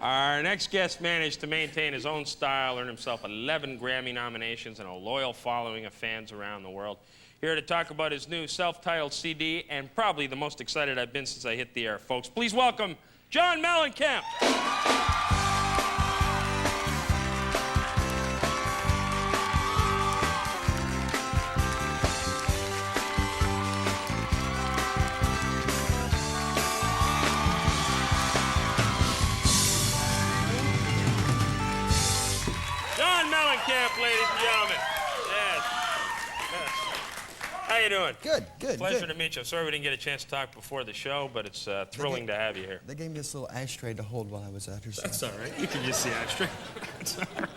Our next guest managed to maintain his own style, earn himself 11 Grammy nominations, and a loyal following of fans around the world. Here to talk about his new self-titled CD, and probably the most excited I've been since I hit the air, folks. Please welcome John Mellencamp. Mellencamp, ladies and gentlemen. Yes. How you doing? Good. Pleasure to meet you. Sorry we didn't get a chance to talk before the show, but it's thrilling to have you here. They gave me this little ashtray to hold while I was out here. That's all right. You can use the ashtray. That's all right.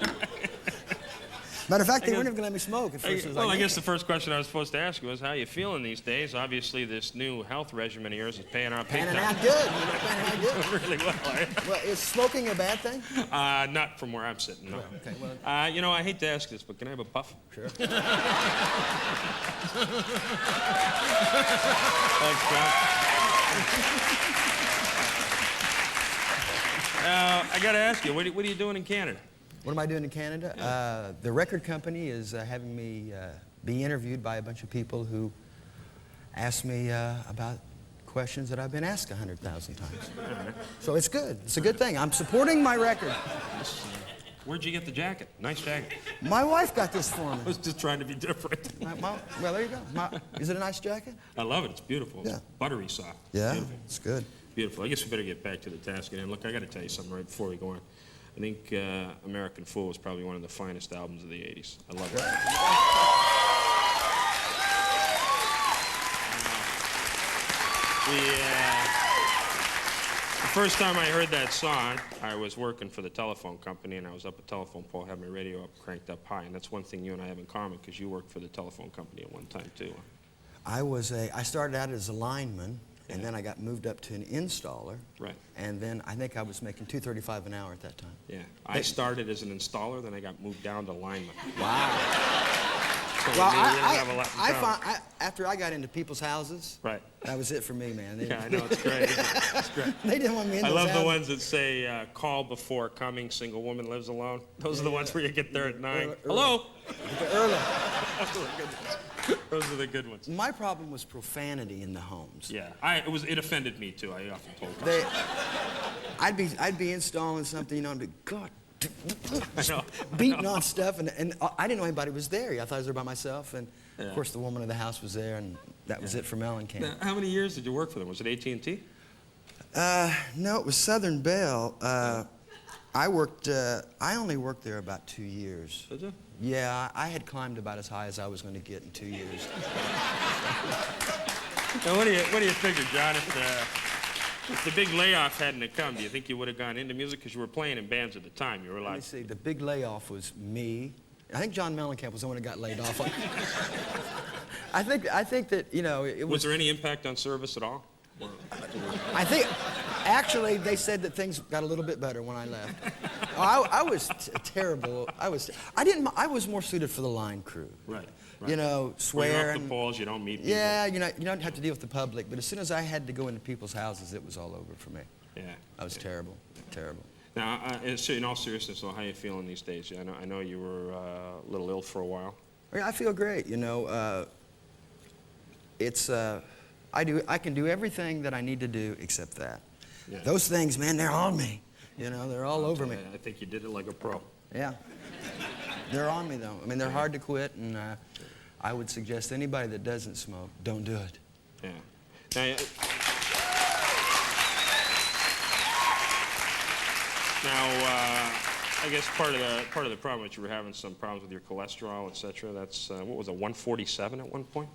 Matter of fact, they weren't even going to let me smoke at first. Well, I guess the first question I was supposed to ask you was how you feeling these days. Obviously, this new health regimen of yours is paying out big time. Panning out good. Panning out good. Really well, eh? Well, is smoking a bad thing? Not from where I'm sitting, no. Okay, well... you know, I hate to ask this, but can I have a puff? Sure. Thanks, John. I got to ask you, what are you doing in Canada? What am I doing in Canada? Yeah. The record company is having me be interviewed by a bunch of people who ask me about questions that I've been asked 100,000 times. Right. So it's good. It's a good thing. I'm supporting my record. Where'd you get the jacket? Nice jacket. My wife got this for me. I was just trying to be different. Well, there you go. Is it a nice jacket? I love it. It's beautiful. Yeah. It's buttery soft. Yeah, beautiful. It's good. Beautiful. I guess we better get back to the task at hand. Look, I got to tell you something right before we go on. I think American Fool was probably one of the finest albums of the 80s. I love it. The first time I heard that song, I was working for the telephone company, and I was up a telephone pole, had my radio up, cranked up high, and that's one thing you and I have in common, because you worked for the telephone company at one time, too. I started out as a lineman, and then I got moved up to an installer. Right. And then I think I was making $2.35 an hour at that time. Yeah. I started as an installer, then I got moved down to lineman. Wow. So well, after I got into people's houses, right. That was it for me, man. Yeah, I know, it's great. It's great. They didn't want me in I those love houses. the ones that say, call before coming, single woman lives alone. Those are the ones where you get there at 9. Hello? Early. Those are the good ones. My problem was profanity in the homes. Yeah, it offended me too. I often told them. I'd be installing something, you know, and be, God, I know. beating on stuff, and I didn't know anybody was there. I thought I was there by myself, and of course the woman of the house was there, and that was it for Mellencamp. Now, how many years did you work for them? Was it AT&T? No, it was Southern Bell. I only worked there about 2 years. Did you? Yeah, I had climbed about as high as I was going to get in 2 years. Now, what do you figure, John? If the big layoff hadn't have come, do you think you would have gone into music? Because you were playing in bands at the time. You were allowed. Let me see. The big layoff was me. I think John Mellencamp was the one that got laid off. I think that, you know, it was... Was there any impact on service at all? I think, actually, they said that things got a little bit better when I left. I was terrible. I was more suited for the line crew. Right. You know, swear. You're off the poles, you don't meet people. Yeah, you don't have to deal with the public. But as soon as I had to go into people's houses, it was all over for me. Yeah. I was terrible. Terrible. Now, in all seriousness, though, how are you feeling these days? I know you were a little ill for a while. I feel great. You know, I can do everything that I need to do except that. Yeah. Those things, man, they're on me. You know, they're all over me. I think you did it like a pro. Yeah. They're on me, though. I mean, they're hard to quit, and I would suggest anybody that doesn't smoke, don't do it. Yeah. Now, I guess part of the problem that you were having some problems with your cholesterol, etc. That's what was it, 147 at one point?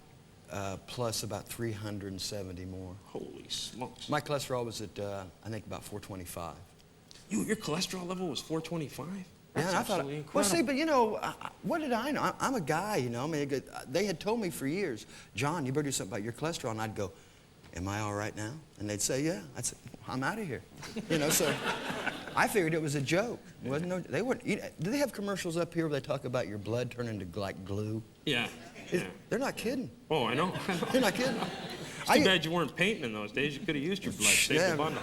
Plus about 370 more. Holy smokes! My cholesterol was at I think about 425. Your cholesterol level was 425? Yeah, and I thought, well, see, but you know, what did I know? I'm a guy, you know. I mean, they had told me for years, John, you better do something about your cholesterol, and I'd go, am I all right now? And they'd say, yeah. I'd say, I'm out of here. You know, so I figured it was a joke. It wasn't no, they weren't. Do they have commercials up here where they talk about your blood turning to like glue? Yeah. They're not kidding. Oh, I know. They're not kidding. It's too bad you weren't painting in those days. You could have used your blood. Saved the bundle.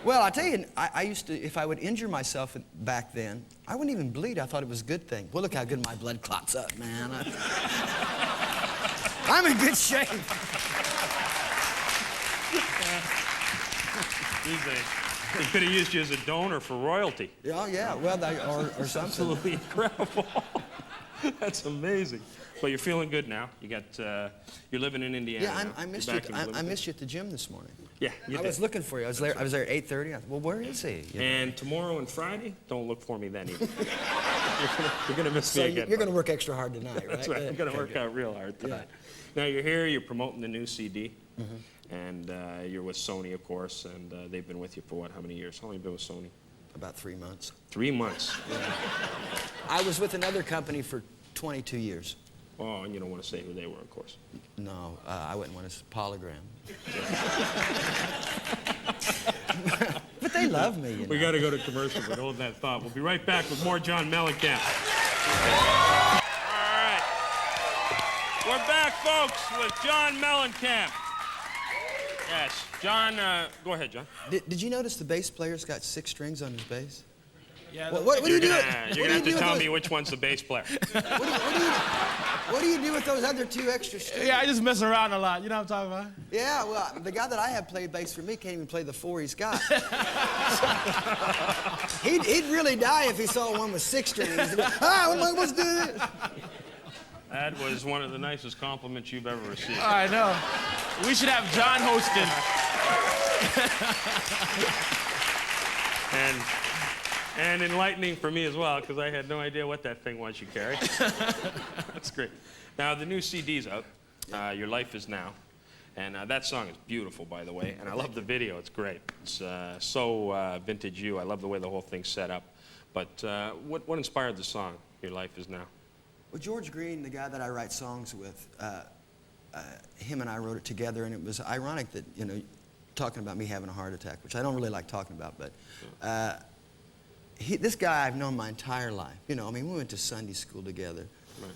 Well, I tell you, I used to, if I would injure myself back then, I wouldn't even bleed. I thought it was a good thing. Well, look how good my blood clots up, man. I'm in good shape. They could have used you as a donor for royalty. Oh, yeah, well, or something. Absolutely incredible. That's amazing. But you're feeling good now. You got, you're living in Indiana. Yeah, now. I missed you. I missed you at the gym this morning. Yeah, you I did. was looking for you. I was there at 8:30. I thought, well, where is he? You know? And tomorrow and Friday, don't look for me then either. you're gonna miss me again. You're going to work extra hard tonight, right? That's right. I'm going to work out real hard tonight. Yeah. Now, you're here. You're promoting the new CD. And you're with Sony, of course. And they've been with you for, what, how many years? How long have you been with Sony? About 3 months. 3 months. Yeah. I was with another company for 22 years. Oh, and you don't want to say who they were, of course. No, I wouldn't want to. Polygram. But they love me, you know. We got to go to commercial, but hold that thought. We'll be right back with more John Mellencamp. All right. We're back, folks, with John Mellencamp. Yes. John, go ahead, John. Did you notice the bass player's got 6 strings on his bass? Yeah. What do you do? You're going to have to tell me which one's the bass player. What do you do with those other 2 extra strings? Yeah, I just mess around a lot. You know what I'm talking about? Yeah, well, the guy that I have played bass for me can't even play the 4 he's got. He'd really die if he saw one with 6 strings. What am I supposed to do this? That was one of the nicest compliments you've ever received. I know. We should have John hosting. And enlightening for me as well, because I had no idea what that thing was you carried. That's great. Now, the new CD's out. Your Life Is Now. And that song is beautiful, by the way. And I love the video. It's great. It's so vintage you. I love the way the whole thing's set up. But what inspired the song, Your Life Is Now? Well, George Green, the guy that I write songs with, him and I wrote it together. And it was ironic that, you know, talking about me having a heart attack, which I don't really like talking about, but this guy I've known my entire life. You know, I mean, we went to Sunday school together. Right.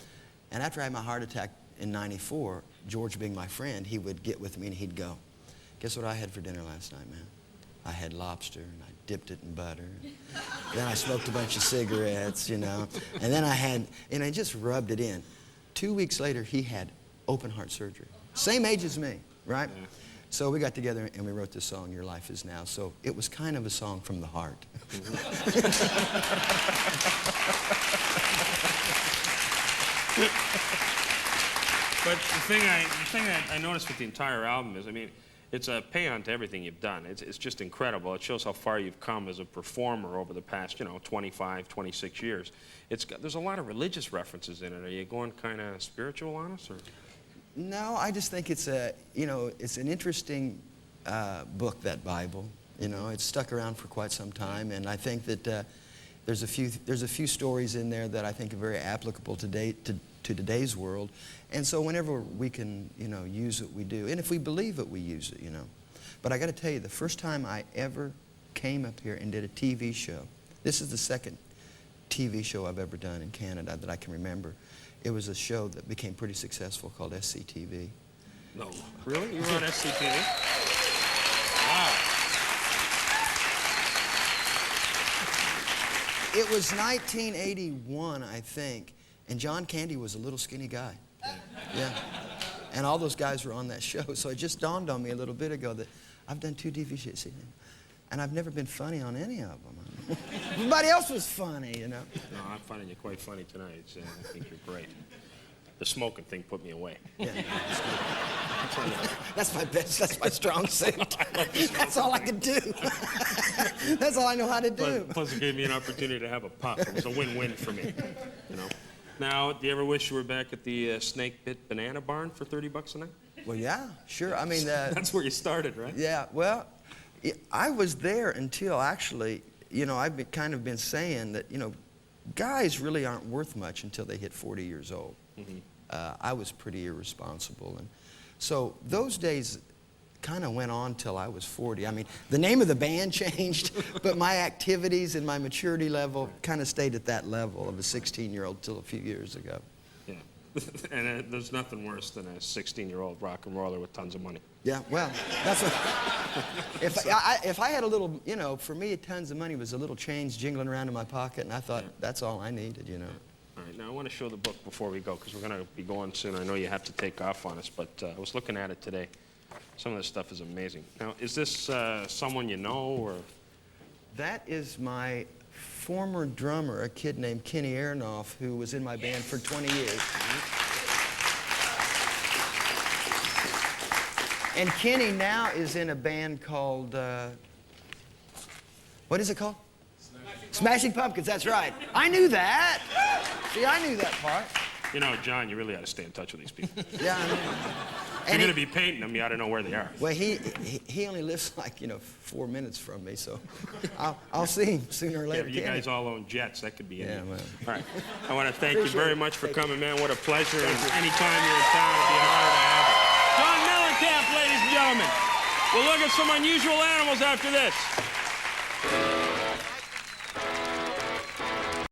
And after I had my heart attack in '94, George being my friend, he would get with me and he'd go, guess what I had for dinner last night, man? I had lobster and I dipped it in butter. Then I smoked a bunch of cigarettes, you know. And then I just rubbed it in. 2 weeks later, he had open heart surgery. Same age as me, right? Yeah. So we got together and we wrote this song, Your Life Is Now. So it was kind of a song from the heart. But the thing I noticed with the entire album is, I mean, it's a paean to everything you've done. It's just incredible. It shows how far you've come as a performer over the past, 25, 26 years. There's a lot of religious references in it. Are you going kind of spiritual on us, or? No, I just think it's it's an interesting book, that Bible. You know, it's stuck around for quite some time, and I think that there's a few stories in there that I think are very applicable to today's world. And so whenever we can, use it, we do. And if we believe it, we use it, But I got to tell you, the first time I ever came up here and did a TV show, this is the second TV show I've ever done in Canada that I can remember. It was a show that became pretty successful called SCTV. No. Really? You were on SCTV? Wow. It was 1981, I think, and John Candy was a little skinny guy. Yeah. And all those guys were on that show, so it just dawned on me a little bit ago that I've done 2 TV shows, and I've never been funny on any of them. Everybody else was funny, No, I'm finding you quite funny tonight. I think you're great. The smoking thing put me away. Yeah, that's my best. That's my strong suit. That's all I can do. That's all I know how to do. Plus, it gave me an opportunity to have a puff. It was a win-win for me. Now, do you ever wish you were back at the Snake Pit Banana Barn for $30 a night? Well, yeah, sure. I mean, that's where you started, right? Yeah. Well, I was there until actually, I've kind of been saying that, guys really aren't worth much until they hit 40 years old. Mm-hmm. I was pretty irresponsible, and so those days kind of went on till I was 40. I mean, the name of the band changed, but my activities and my maturity level kind of stayed at that level of a 16-year-old till a few years ago. Yeah, and there's nothing worse than a 16-year-old rock and roller with tons of money. Yeah, well, that's what... If I had a little, you know, for me, tons of money was a little change jingling around in my pocket, and I thought that's all I needed, you know. All right, now I want to show the book before we go, because we're going to be going soon. I know you have to take off on us, but I was looking at it today. Some of this stuff is amazing. Now, is this someone you know, or? That is my former drummer, a kid named Kenny Aronoff, who was in my band for 20 years. And Kenny now is in a band called, what is it called? Smashing Pumpkins, that's right. I knew that. See, I knew that part. You know, John, you really ought to stay in touch with these people. Yeah, I know. If you're going to be painting them, you ought to know where they are. Well, he only lives like, you know, 4 minutes from me, so I'll see him sooner or later. Yeah, you guys all own jets. That could be Yeah, anything. well. All right. I want to thank you very much for coming, man. What a pleasure. And you. anytime you're in town, it'd be an honor to have you. John Mellencamp, ladies and gentlemen. We'll look at some unusual animals after this.